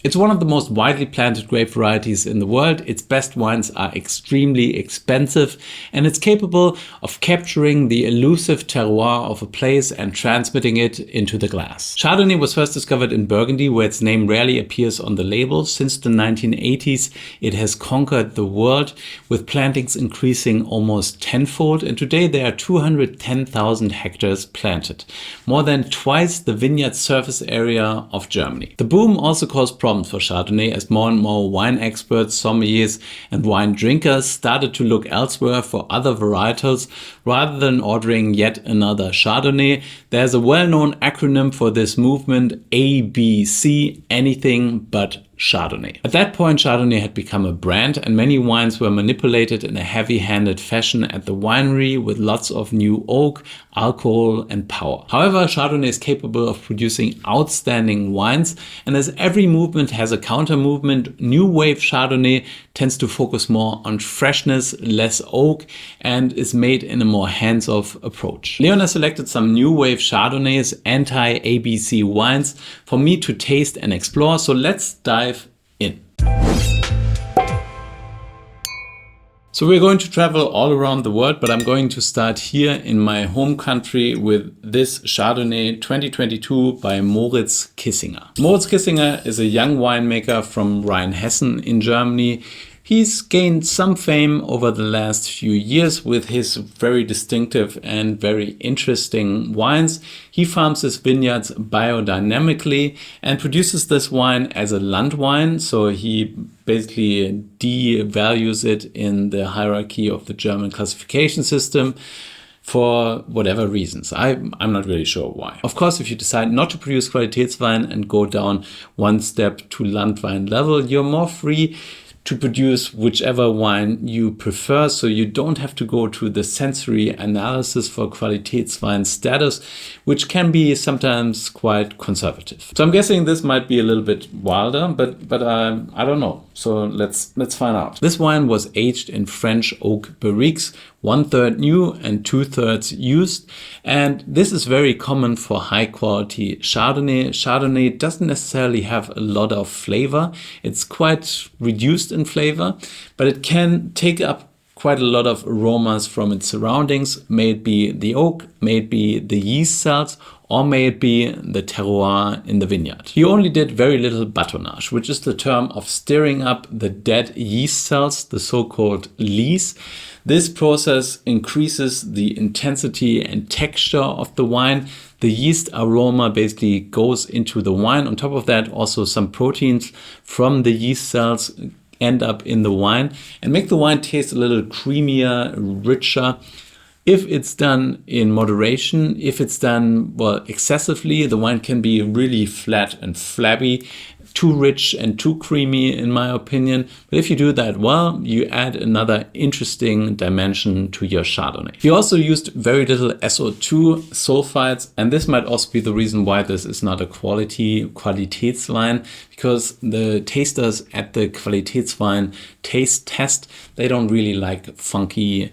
It's one of the most widely planted grape varieties in the world. Its best wines are extremely expensive, and it's capable of capturing the elusive terroir of a place and transmitting it into the glass. Chardonnay was first discovered in Burgundy, where its name rarely appears on the label. Since the 1980s, it has conquered the world, with plantings increasing almost tenfold, and today there are 210,000 hectares planted, more than twice the vineyard surface area of Germany. The boom also caused problems for Chardonnay as more and more wine experts, sommeliers and wine drinkers started to look elsewhere for other varietals rather than ordering yet another Chardonnay. There's a well-known acronym for this movement, ABC, anything but Chardonnay. At that point, Chardonnay had become a brand, and many wines were manipulated in a heavy-handed fashion at the winery with lots of new oak, alcohol and power. However, Chardonnay is capable of producing outstanding wines, and as every movement has a counter movement, new wave Chardonnay tends to focus more on freshness, less oak, and is made in a more hands-off approach. Leon has selected some new wave Chardonnays, anti-ABC wines, for me to taste and explore, so let's dive in. So we're going to travel all around the world, but I'm going to start here in my home country with this Chardonnay 2022 by Moritz Kissinger. Moritz Kissinger is a young winemaker from Rheinhessen in Germany. He's gained some fame over the last few years with his very distinctive and very interesting wines. He farms his vineyards biodynamically and produces this wine as a land wine. So he basically devalues it in the hierarchy of the German classification system for whatever reasons. I'm not really sure why. Of course, if you decide not to produce Qualitätswein and go down one step to Landwein level, you're more free to produce whichever wine you prefer, so you don't have to go to the sensory analysis for Qualitätswein status, which can be sometimes quite conservative. So I'm guessing this might be a little bit wilder, but I don't know. So let's find out. This wine was aged in French oak barriques, 1/3 new and 2/3 used. And this is very common for high quality Chardonnay. Chardonnay doesn't necessarily have a lot of flavor. It's quite reduced in flavor, but it can take up quite a lot of aromas from its surroundings. May it be the oak, may it be the yeast cells, or may it be the terroir in the vineyard. He only did very little batonnage, which is the term of stirring up the dead yeast cells, the so-called lees. This process increases the intensity and texture of the wine. The yeast aroma basically goes into the wine. On top of that, also some proteins from the yeast cells end up in the wine and make the wine taste a little creamier, richer. If it's done in moderation, if it's done, well, excessively, the wine can be really flat and flabby, too rich and too creamy, in my opinion. But if you do that well, you add another interesting dimension to your Chardonnay. He also used very little SO2 sulfides, and this might also be the reason why this is not a Qualitätswein, because the tasters at the Qualitätswein taste test, they don't really like funky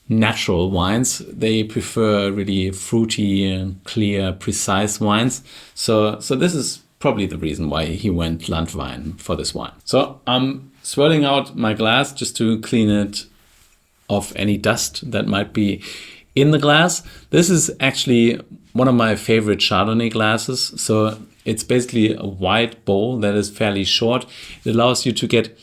natural wines. They prefer really fruity, clear, precise wines. So this is probably the reason why he went Landwein for this wine. So I'm swirling out my glass just to clean it of any dust that might be in the glass. This is actually one of my favorite Chardonnay glasses. So it's basically a wide bowl that is fairly short. It allows you to get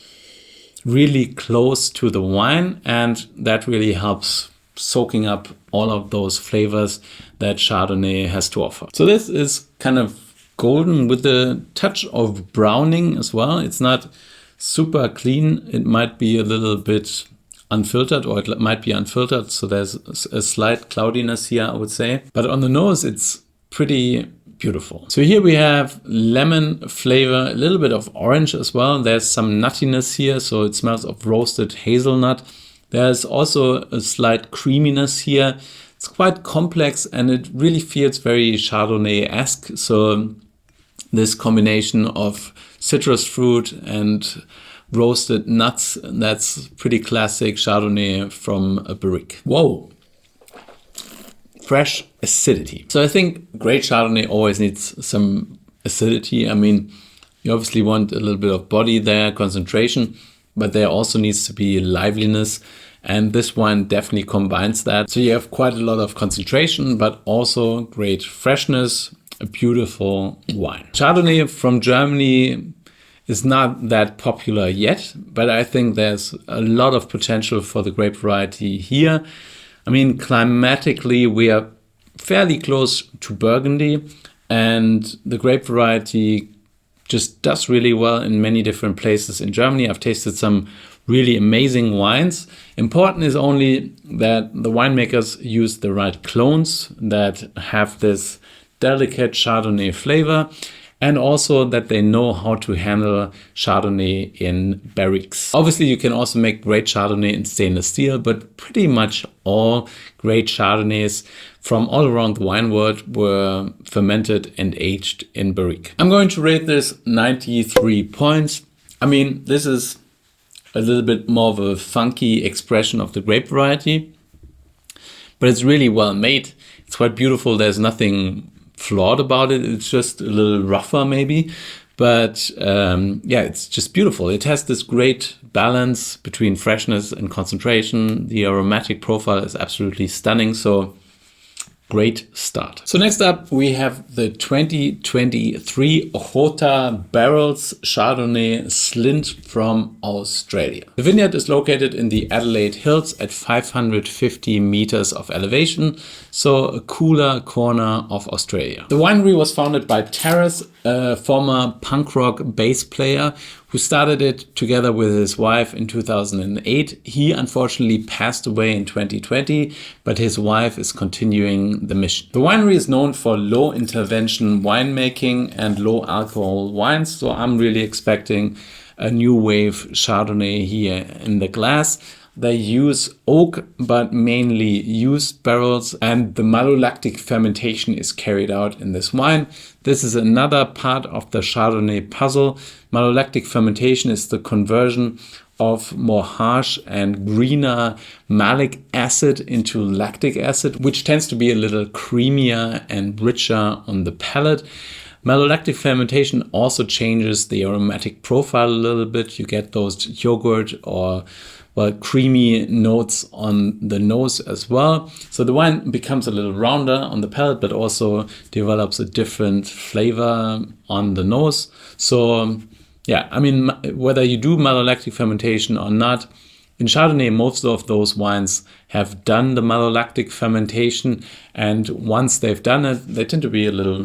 really close to the wine, and that really helps soaking up all of those flavors that Chardonnay has to offer. So this is kind of golden with a touch of browning as well. It's not super clean. It might be a little bit unfiltered, or it might be unfiltered. So there's a slight cloudiness here, I would say. But on the nose, it's pretty beautiful. So here we have lemon flavor, a little bit of orange as well. There's some nuttiness here, so it smells of roasted hazelnut. There's also a slight creaminess here. It's quite complex and it really feels very Chardonnay-esque. So this combination of citrus fruit and roasted nuts, that's pretty classic Chardonnay from a barrique. Whoa! Fresh acidity. So I think great Chardonnay always needs some acidity. I mean, You obviously want a little bit of body there, concentration, but there also needs to be liveliness. And this wine definitely combines that. So you have quite a lot of concentration, but also great freshness, a beautiful wine. Chardonnay from Germany is not that popular yet, but I think there's a lot of potential for the grape variety here. I mean, climatically, we are fairly close to Burgundy, and the grape variety just does really well in many different places in Germany. I've tasted some really amazing wines. Important is only that the winemakers use the right clones that have this delicate Chardonnay flavor, and also that they know how to handle Chardonnay in barriques. Obviously, you can also make great Chardonnay in stainless steel, but pretty much all great Chardonnays from all around the wine world were fermented and aged in barrique. I'm going to rate this 93 points. I mean, this is a little bit more of a funky expression of the grape variety, but it's really well made. It's quite beautiful. There's nothing flawed about it. It's just a little rougher maybe, but yeah, it's just beautiful. It has this great balance between freshness and concentration. The aromatic profile is absolutely stunning. So great start. So next up, we have the 2023 Ochota Barrels Chardonnay Slint from Australia. The vineyard is located in the Adelaide Hills at 550 meters of elevation, so a cooler corner of Australia. The winery was founded by Terrace, a former punk rock bass player who started it together with his wife in 2008. He unfortunately passed away in 2020, but his wife is continuing the mission. The winery is known for low intervention winemaking and low alcohol wines, so I'm really expecting a new wave Chardonnay here in the glass. They use oak, but mainly used barrels, and the malolactic fermentation is carried out in this wine. This is another part of the Chardonnay puzzle. Malolactic fermentation is the conversion of more harsh and greener malic acid into lactic acid, which tends to be a little creamier and richer on the palate. Malolactic fermentation also changes the aromatic profile a little bit. You get those yogurt or creamy notes on the nose as well. So the wine becomes a little rounder on the palate, but also develops a different flavor on the nose. So yeah, I mean, whether you do malolactic fermentation or not, in Chardonnay, most of those wines have done the malolactic fermentation, and once they've done it, they tend to be a little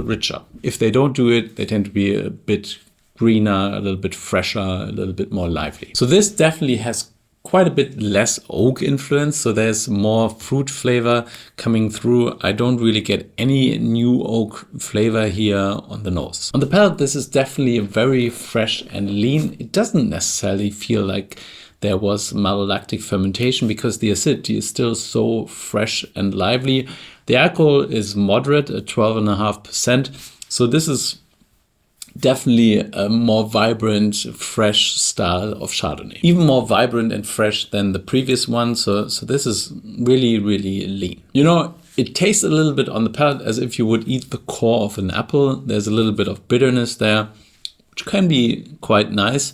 richer. If they don't do it, they tend to be a bit greener, a little bit fresher, a little bit more lively. So this definitely has quite a bit less oak influence, so there's more fruit flavor coming through. I don't really get any new oak flavor here on the nose. On the palate, this is definitely very fresh and lean. It doesn't necessarily feel like there was malolactic fermentation because the acidity is still so fresh and lively. The alcohol is moderate at 12.5%, so this is definitely a more vibrant, fresh style of Chardonnay. Even more vibrant and fresh than the previous one. So this is really, really lean. You know, it tastes a little bit on the palate as if you would eat the core of an apple. There's a little bit of bitterness there, which can be quite nice.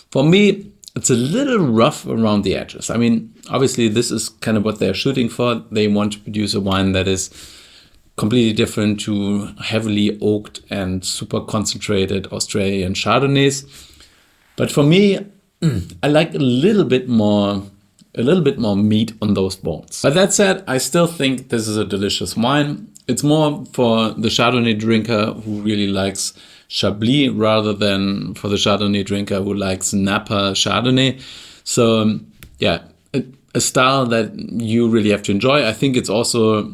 For me, it's a little rough around the edges. I mean, obviously this is kind of what they're shooting for. They want to produce a wine that is completely different to heavily oaked and super concentrated Australian Chardonnays. But for me, I like a little bit more meat on those bones. But that said, I still think this is a delicious wine. It's more for the Chardonnay drinker who really likes Chablis rather than for the Chardonnay drinker who likes Napa Chardonnay. So yeah, a style that you really have to enjoy. I think it's also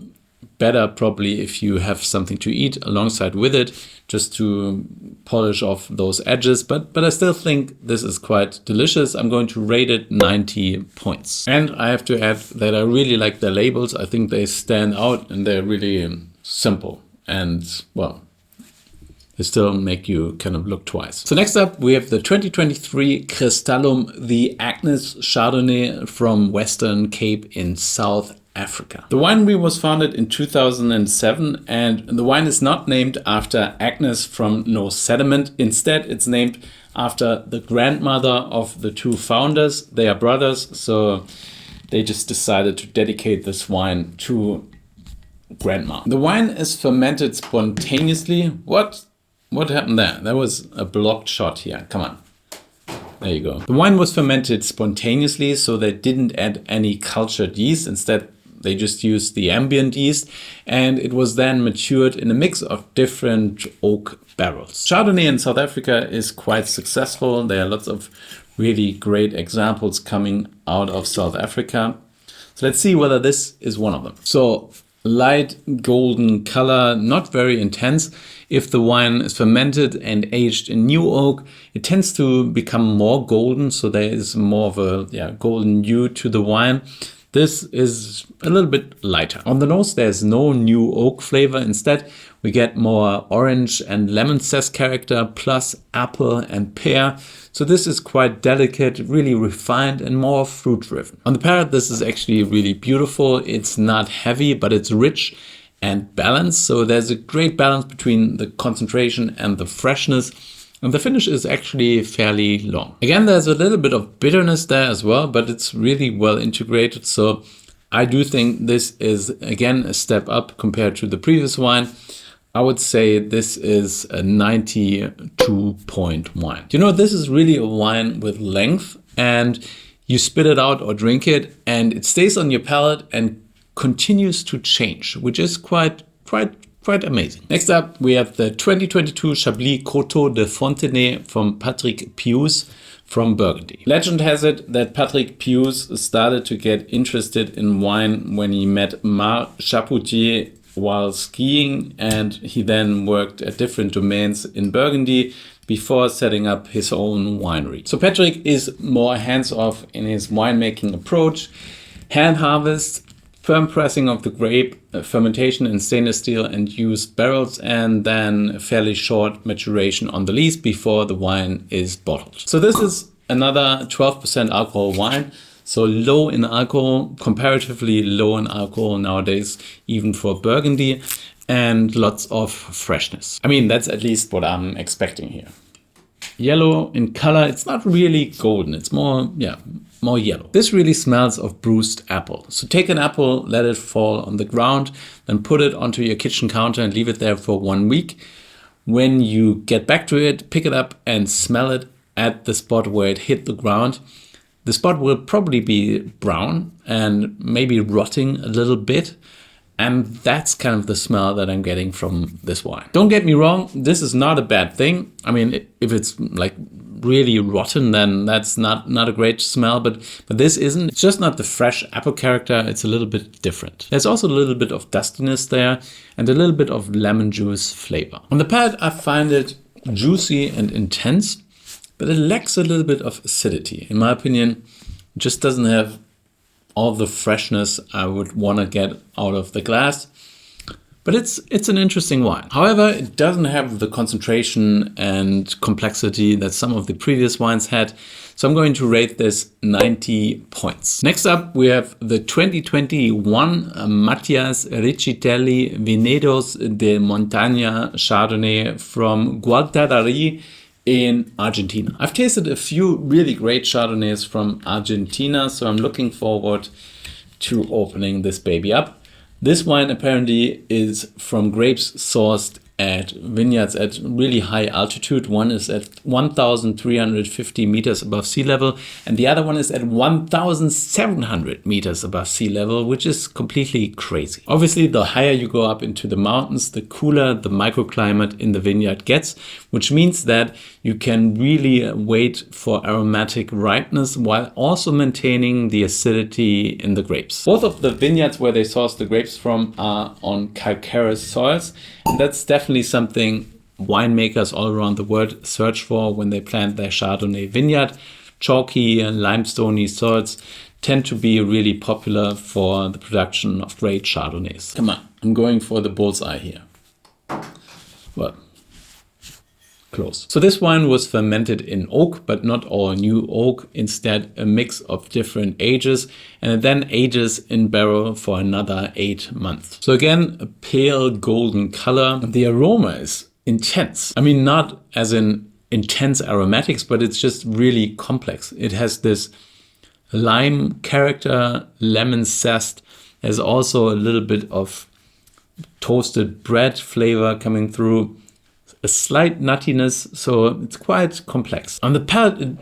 better probably if you have something to eat alongside with it, just to polish off those edges. But I still think this is quite delicious. I'm going to rate it 90 points. And I have to add that I really like the labels. I think they stand out and they're really simple and, well, they still make you kind of look twice. So next up, we have the 2023 Crystallum, the Agnes Chardonnay from Western Cape in South Africa. The winery was founded in 2007, and the wine is not named after Agnes from No Sediment. Instead, it's named after the grandmother of the two founders. They are brothers, so they just decided to dedicate this wine to grandma. The wine is fermented spontaneously. What happened there? That was a blocked shot here. Come on. There you go. The wine was fermented spontaneously, so they didn't add any cultured yeast. Instead, they just used the ambient yeast, and it was then matured in a mix of different oak barrels. Chardonnay in South Africa is quite successful. There are lots of really great examples coming out of South Africa. So let's see whether this is one of them. So light golden color, not very intense. If the wine is fermented and aged in new oak, it tends to become more golden. So there is more of a golden hue to the wine. This is a little bit lighter. On the nose, there's no new oak flavor. Instead, we get more orange and lemon zest character, plus apple and pear. So this is quite delicate, really refined, and more fruit driven. On the palate, this is actually really beautiful. It's not heavy, but it's rich and balanced. So there's a great balance between the concentration and the freshness. And the finish is actually fairly long. Again, there's a little bit of bitterness there as well, but it's really well integrated. So I do think this is, again, a step up compared to the previous wine. I would say this is a 92 point wine. You know, this is really a wine with length, and you spit it out or drink it and it stays on your palate and continues to change, which is quite amazing. Next up, we have the 2022 Chablis Coteau de Fontenay from Patrick Piuze from Burgundy. Legend has it that Patrick Piuze started to get interested in wine when he met Mar Chapoutier while skiing, and he then worked at different domains in Burgundy before setting up his own winery. So Patrick is more hands-off in his winemaking approach, hand harvest, firm pressing of the grape, fermentation in stainless steel and used barrels, and then fairly short maturation on the lees before the wine is bottled. So this is another 12% alcohol wine. So low in alcohol, comparatively low in alcohol nowadays, even for Burgundy, and lots of freshness. I mean, that's at least what I'm expecting here. Yellow in color, it's not really golden, it's more yellow. This really smells of bruised apple. So take an apple, let it fall on the ground, then put it onto your kitchen counter and leave it there for 1 week. When you get back to it, pick it up and smell it at the spot where it hit the ground. The spot will probably be brown and maybe rotting a little bit. And that's kind of the smell that I'm getting from this wine. Don't get me wrong, this is not a bad thing. I mean, if it's like really rotten, then that's not a great smell, but this isn't. It's just not the fresh apple character, it's a little bit different. There's also a little bit of dustiness there and a little bit of lemon juice flavor. On the palate, I find it juicy and intense, but it lacks a little bit of acidity. In my opinion, it just doesn't have all the freshness I would want to get out of the glass. But it's an interesting wine. However, it doesn't have the concentration and complexity that some of the previous wines had. So I'm going to rate this 90 points. Next up, we have the 2021 Matias Riccitelli Vinedos de Montaña Chardonnay from Gualtallary in Argentina. I've tasted a few really great Chardonnays from Argentina, so I'm looking forward to opening this baby up. This wine apparently is from grapes sourced at vineyards at really high altitude. One is at 1,350 meters above sea level, and the other one is at 1,700 meters above sea level, which is completely crazy. Obviously, the higher you go up into the mountains, the cooler the microclimate in the vineyard gets, which means that you can really wait for aromatic ripeness while also maintaining the acidity in the grapes. Both of the vineyards where they source the grapes from are on calcareous soils, and that's definitely something winemakers all around the world search for when they plant their Chardonnay vineyard. Chalky and limestoney soils tend to be really popular for the production of great Chardonnays. Come on, I'm going for the bullseye here. Well, close. So this wine was fermented in oak, but not all new oak, instead a mix of different ages, and it then ages in barrel for another 8 months. So again, a pale golden color. The aroma is intense. I mean, not as in intense aromatics, but it's just really complex. It has this lime character, lemon zest. There's also a little bit of toasted bread flavor coming through, a slight nuttiness, so it's quite complex. On the palate, it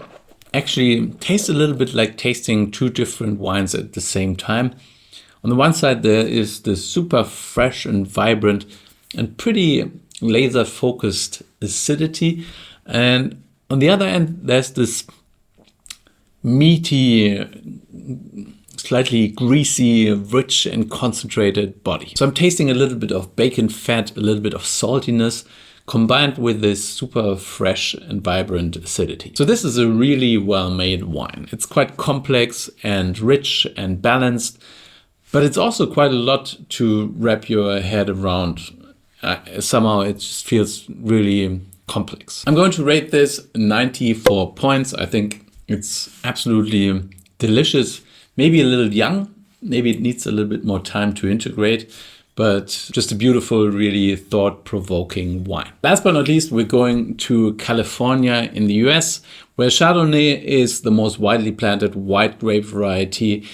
actually tastes a little bit like tasting two different wines at the same time. On the one side, there is this super fresh and vibrant and pretty laser-focused acidity. And on the other end, there's this meaty, slightly greasy, rich and concentrated body. So I'm tasting a little bit of bacon fat, a little bit of saltiness, combined with this super fresh and vibrant acidity. So this is a really well-made wine. It's quite complex and rich and balanced, but it's also quite a lot to wrap your head around. Somehow it just feels really complex. I'm going to rate this 94 points. I think it's absolutely delicious. Maybe a little young, maybe it needs a little bit more time to integrate, but just a beautiful, really thought-provoking wine. Last but not least, we're going to California in the US, where Chardonnay is the most widely planted white grape variety.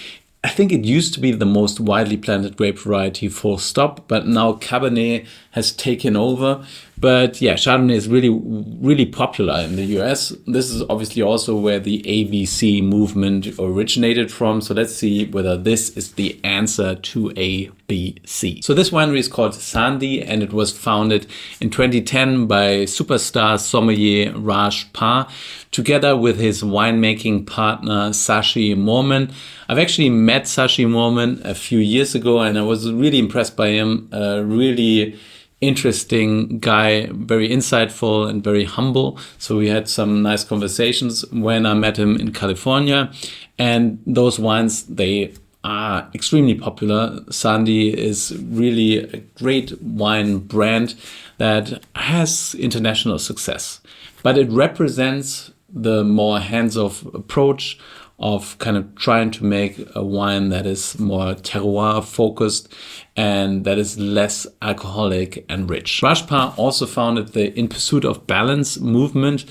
I think it used to be the most widely planted grape variety, full stop, but now Cabernet has taken over. But yeah, Chardonnay is really popular in the US. This is obviously also where the ABC movement originated from. So let's see whether this is the answer to ABC. So this winery is called Sandhi, and it was founded in 2010 by superstar sommelier Raj Par, together with his winemaking partner Sashi Morman. I've actually met Sashi Morman a few years ago, and I was really impressed by him. Really interesting guy, very insightful and very humble. So we had some nice conversations when I met him in California. And those wines, they are extremely popular. Sandhi is really a great wine brand that has international success, but it represents the more hands-off approach of kind of trying to make a wine that is more terroir focused and that is less alcoholic and rich. Rajpal also founded the In Pursuit of Balance movement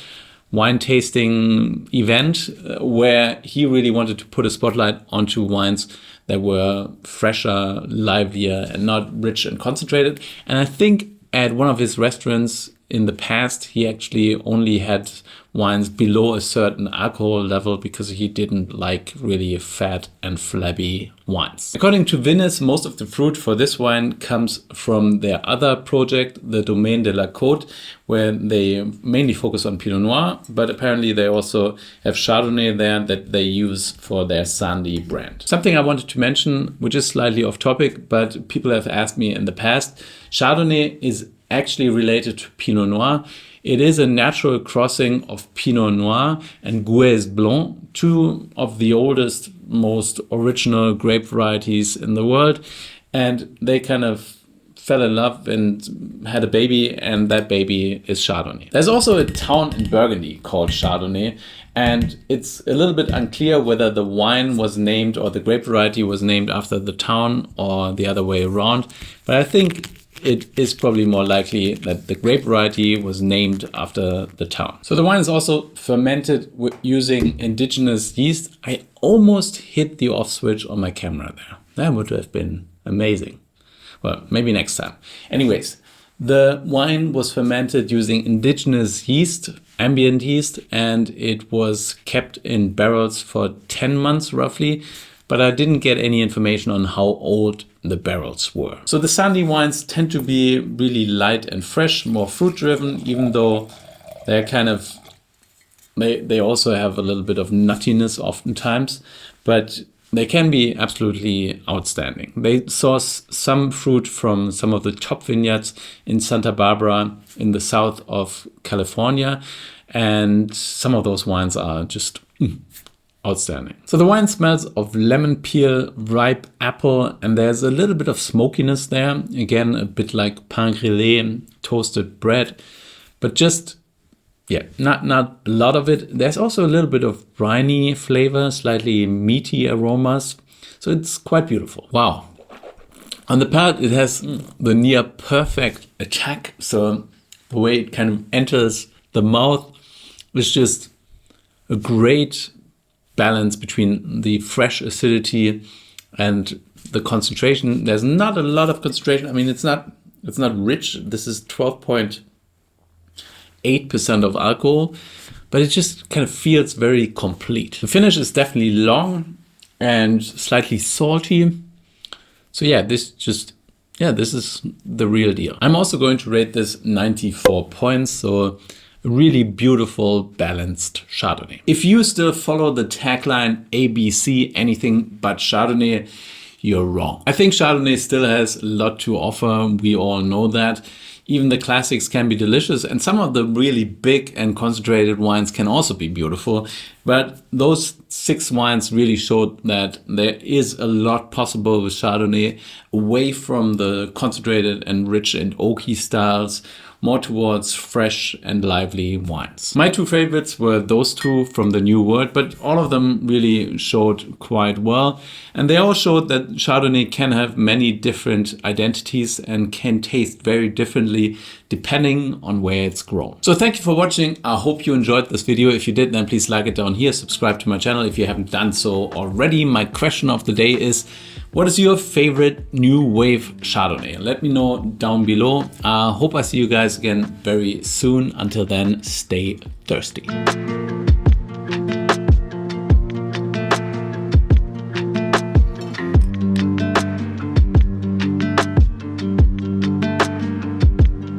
wine tasting event where he really wanted to put a spotlight onto wines that were fresher, livelier, and not rich and concentrated. And I think at one of his restaurants in the past, he actually only had wines below a certain alcohol level because he didn't like really fat and flabby wines. According to Vinez, most of the fruit for this wine comes from their other project, the Domaine de la Côte, where they mainly focus on Pinot Noir, but apparently they also have Chardonnay there that they use for their Sandhi brand. Something I wanted to mention, which is slightly off topic, but people have asked me in the past, Chardonnay is actually related to Pinot Noir. It is a natural crossing of Pinot Noir and Gouais Blanc, two of the oldest, most original grape varieties in the world. And they kind of fell in love and had a baby, and that baby is Chardonnay. There's also a town in Burgundy called Chardonnay, and it's a little bit unclear whether the wine was named or the grape variety was named after the town or the other way around. But I think it is probably more likely that the grape variety was named after the town. So the wine is also fermented using indigenous yeast. I almost hit the off switch on my camera there. That would have been amazing. Well, maybe next time. Anyways, the wine was fermented using indigenous yeast, ambient yeast, and it was kept in barrels for 10 months roughly. But I didn't get any information on how old the barrels were. So the Sandhi wines tend to be really light and fresh, more fruit driven, even though they're kind of, they also have a little bit of nuttiness oftentimes, but they can be absolutely outstanding. They source some fruit from some of the top vineyards in Santa Barbara in the south of California, and some of those wines are just outstanding. So the wine smells of lemon peel, ripe apple, and there's a little bit of smokiness there. Again, a bit like pain grillé, toasted bread, but just Yeah, not a lot of it. There's also a little bit of briny flavor, slightly meaty aromas. So it's quite beautiful. Wow. On the palate, it has the near perfect attack. So the way it kind of enters the mouth is just a great balance between the fresh acidity and the concentration. There's not a lot of concentration. I mean, it's not rich. This is 12.8% of alcohol, but it just kind of feels very complete. The finish is definitely long and slightly salty. So yeah, this is the real deal. I'm also going to rate this 94 points. So a really beautiful, balanced Chardonnay. If you still follow the tagline ABC, anything but Chardonnay, you're wrong. I think Chardonnay still has a lot to offer. We all know that. Even the classics can be delicious, and some of the really big and concentrated wines can also be beautiful. But those 6 wines really showed that there is a lot possible with Chardonnay, away from the concentrated and rich and oaky styles, more towards fresh and lively wines. My 2 favorites were those 2 from the New World, but all of them really showed quite well. And they all showed that Chardonnay can have many different identities and can taste very differently depending on where it's grown. So thank you for watching. I hope you enjoyed this video. If you did, then please like it down here. Subscribe to my channel if you haven't done so already. My question of the day is, what is your favorite new wave Chardonnay? Let me know down below. I hope I see you guys again very soon. Until then, stay thirsty.